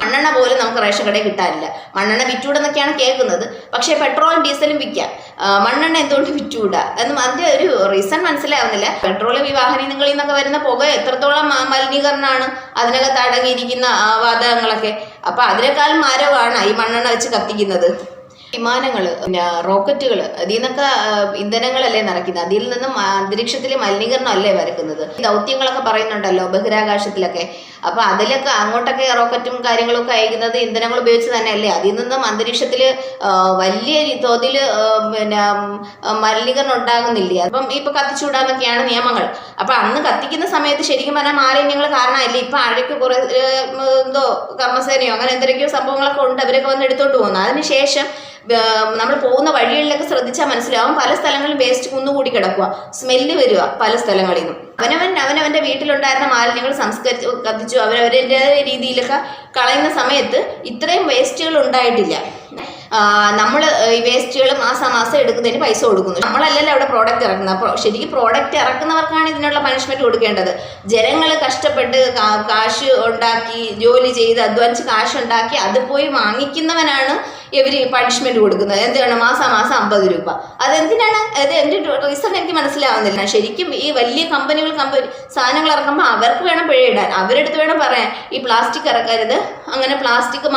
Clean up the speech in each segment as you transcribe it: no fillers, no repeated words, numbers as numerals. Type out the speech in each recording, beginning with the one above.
മണ്ണെണ്ണ പോലും നമുക്ക് റേഷൻ കടയിൽ കിട്ടാനില്ല. മണ്ണെണ്ണ വിറ്റൂടെന്നൊക്കെയാണ് കേൾക്കുന്നത്. പക്ഷേ പെട്രോളും ഡീസലും വിൽക്കാം, മണ്ണെണ്ണ എന്തുകൊണ്ട് വിറ്റൂടാ എന്നും അതിൻ്റെ ഒരു റീസൺ മനസ്സിലാവുന്നില്ല. പെട്രോളും ഈ വാഹനങ്ങളിൽ നിന്നൊക്കെ വരുന്ന പുക എത്രത്തോളം മലിനീകരണമാണ് അതിനകത്ത് അടങ്ങിയിരിക്കുന്ന വാതകങ്ങളൊക്കെ. അപ്പം അതിനേക്കാൾ മാരകമാണ് ഈ മണ്ണെണ്ണ വെച്ച് കത്തിക്കുന്നത്. വിമാനങ്ങൾ, പിന്നെ റോക്കറ്റുകൾ, അതിൽ നിന്നൊക്കെ ഇന്ധനങ്ങളല്ലേ നിറയ്ക്കുന്നത്. അതിൽ നിന്നും അന്തരീക്ഷത്തിലെ മലിനീകരണം അല്ലേ വരക്കുന്നത്. ദൗത്യങ്ങളൊക്കെ പറയുന്നുണ്ടല്ലോ ബഹിരാകാശത്തിലൊക്കെ. അപ്പം അതിലൊക്കെ അങ്ങോട്ടൊക്കെ റോക്കറ്റും കാര്യങ്ങളൊക്കെ അയക്കുന്നത് ഇന്ധനങ്ങൾ ഉപയോഗിച്ച് തന്നെയല്ലേ. അതിൽ നിന്നും അന്തരീക്ഷത്തിൽ വലിയ തോതിൽ പിന്നെ മലിനീകരണം ഉണ്ടാകുന്നില്ലേ. അപ്പം ഇപ്പം കത്തിച്ചുവിടാന്നൊക്കെയാണ് നിയമങ്ങൾ. അപ്പം അന്ന് കത്തിക്കുന്ന സമയത്ത് ശരിക്കും പറഞ്ഞാൽ മാലിന്യങ്ങൾ കാരണമല്ലേ ഇപ്പം അഴയ്ക്ക് കുറേ എന്തോ കർമ്മസേനയോ അങ്ങനെ എന്തൊക്കെയോ സംഭവങ്ങളൊക്കെ ഉണ്ട്, അവരൊക്കെ വന്ന് എടുത്തോണ്ട് പോകുന്നത്. അതിനുശേഷം നമ്മൾ പോകുന്ന വഴികളിലൊക്കെ ശ്രദ്ധിച്ചാൽ മനസ്സിലാവും പല സ്ഥലങ്ങളിലും വേസ്റ്റ് കുന്നുകൂടി കിടക്കുക, സ്മെല്ല് വരിക പല സ്ഥലങ്ങളിൽ നിന്നും. അവനവൻ്റെ വീട്ടിലുണ്ടായിരുന്ന മാലിന്യങ്ങൾ സംസ്കരിച്ച് കത്തിച്ചു അവരവരുടെ രീതിയിലൊക്കെ കളയുന്ന സമയത്ത് ഇത്രയും വേസ്റ്റുകൾ ഉണ്ടായിട്ടില്ല. നമ്മൾ ഈ വേസ്റ്റുകൾ മാസം എടുക്കുന്നതിന് പൈസ കൊടുക്കുന്നു. നമ്മളല്ലല്ലോ അവിടെ പ്രോഡക്റ്റ് ഇറക്കുന്നത്. അപ്പോൾ ശരിക്കും പ്രോഡക്റ്റ് ഇറക്കുന്നവർക്കാണ് ഇതിനുള്ള പണിഷ്മെൻറ്റ് കൊടുക്കേണ്ടത്. ജനങ്ങൾ കഷ്ടപ്പെട്ട് കാശ് ഉണ്ടാക്കി ജോലി ചെയ്ത് അധ്വാനിച്ച് കാശുണ്ടാക്കി അത് പോയി വാങ്ങിക്കുന്നവനാണ് ഇവർ പണിഷ്മെൻറ്റ് കൊടുക്കുന്നത്. എന്താണ് മാസം 50 രൂപ. അതെന്തിനാണ്? അത് എൻ്റെ റീസൺ എനിക്ക് മനസ്സിലാവുന്നില്ല. ശരിക്കും ഈ വലിയ കമ്പനികൾ സാധനങ്ങൾ ഇറക്കുമ്പോൾ അവർക്ക് വേണം പിഴയിടാൻ, അവരെടുത്ത് വേണം പറയാൻ ഈ പ്ലാസ്റ്റിക് ഇറക്കരുത്, അങ്ങനെ പ്ലാസ്റ്റിക്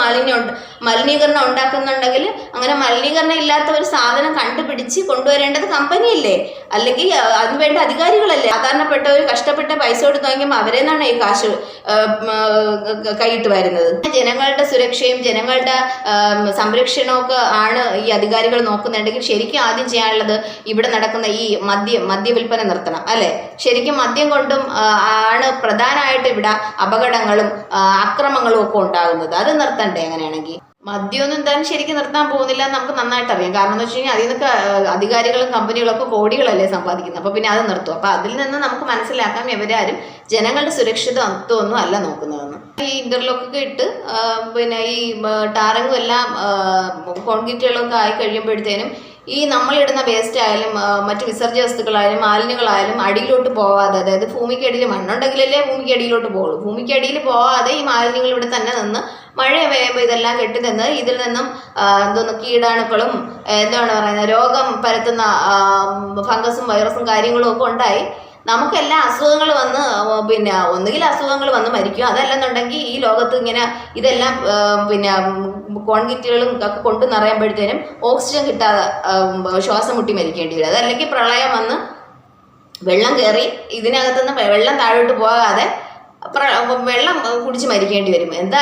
മലിനീകരണം ഉണ്ടാക്കുന്നുണ്ടെങ്കിൽ അങ്ങനെ മലിനീകരണം ഇല്ലാത്ത ഒരു സാധനം കണ്ടുപിടിച്ച് കൊണ്ടുവരേണ്ടത് കമ്പനിയല്ലേ, അല്ലെങ്കിൽ അതിനുവേണ്ട അധികാരികളല്ലേ. സാധാരണപ്പെട്ടവർ കഷ്ടപ്പെട്ട് പൈസ കൊടുത്ത് വാങ്ങിക്കുമ്പോൾ അവരെ നിന്നാണ് ഈ കാശ് കൈയിട്ട് വരുന്നത്. ജനങ്ങളുടെ സുരക്ഷയും ജനങ്ങളുടെ സംരക്ഷണമൊക്കെ ആണ് ഈ അധികാരികൾ നോക്കുന്നുണ്ടെങ്കിൽ ശരിക്കും ആദ്യം ചെയ്യാനുള്ളത് ഇവിടെ നടക്കുന്ന ഈ മദ്യവിൽപ്പന നിർത്തണം അല്ലേ. ശരിക്കും മദ്യം കൊണ്ടും ആണ് പ്രധാനമായിട്ട് ഇവിടെ അപകടങ്ങളും അക്രമങ്ങളും ഒക്കെ ഉണ്ടാകുന്നത്. അത് നിർത്തണ്ടേ? അങ്ങനെയാണെങ്കിൽ മദ്യമൊന്നും എന്തായാലും ശരിക്കും നിർത്താൻ പോകുന്നില്ല എന്ന് നമുക്ക് നന്നായിട്ട് അറിയാം. കാരണം എന്ന് വെച്ച് കഴിഞ്ഞാൽ അതിൽ നിന്നൊക്കെ അധികാരികളും കമ്പനികളൊക്കെ കോടികളല്ലേ സമ്പാദിക്കുന്നത്. അപ്പോൾ പിന്നെ അത് നിർത്തും. അപ്പോൾ അതിൽ നിന്ന് നമുക്ക് മനസ്സിലാക്കാം ഇവരാരും ജനങ്ങളുടെ സുരക്ഷിതത്വമൊന്നും അല്ല നോക്കുന്നതെന്ന്. ഈ ഇന്റർലോക്കൊക്കെ ഇട്ട് പിന്നെ ഈ ടാറിങ്ങും എല്ലാം കോൺക്രീറ്റുകളൊക്കെ ആയി കഴിയുമ്പോഴത്തേനും ഈ നമ്മളിടുന്ന വേസ്റ്റ് ആയാലും മറ്റു വിസർജ്യ വസ്തുക്കളായാലും മാലിന്യങ്ങളായാലും അടിയിലോട്ട് പോവാതെ, അതായത് ഭൂമിക്കടിയിൽ മണ്ണുണ്ടെങ്കിലല്ലേ ഭൂമിക്കടിയിലോട്ട് പോകുള്ളൂ. ഭൂമിക്കടിയിൽ പോവാതെ ഈ മാലിന്യങ്ങൾ ഇവിടെ തന്നെ നിന്ന് മഴ പെയ്യുമ്പോൾ ഇതെല്ലാം കെട്ടി നിന്ന് ഇതിൽ നിന്നും കീടാണുക്കളും എന്താണ് പറയുന്നത് രോഗം പരത്തുന്ന ഫംഗസും വൈറസും കാര്യങ്ങളും ഒക്കെ ഉണ്ടായി നമുക്കെല്ലാം അസുഖങ്ങൾ വന്ന് പിന്നെ ഒന്നുകിൽ അസുഖങ്ങൾ വന്ന് മരിക്കും, അതല്ലെന്നുണ്ടെങ്കിൽ ഈ ലോകത്ത് ഇങ്ങനെ ഇതെല്ലാം പിന്നെ കോൺക്രീറ്റുകളും ഒക്കെ കൊണ്ട് നിറയുമ്പോഴത്തേനും ഓക്സിജൻ കിട്ടാതെ ശ്വാസം മുട്ടി മരിക്കേണ്ടി വരും. അതല്ലെങ്കിൽ പ്രളയം വന്ന് വെള്ളം കയറി ഇതിനകത്തുനിന്ന് വെള്ളം താഴോട്ട് പോകാതെ വെള്ളം കുടിച്ച് മരിക്കേണ്ടി വരും. എന്താ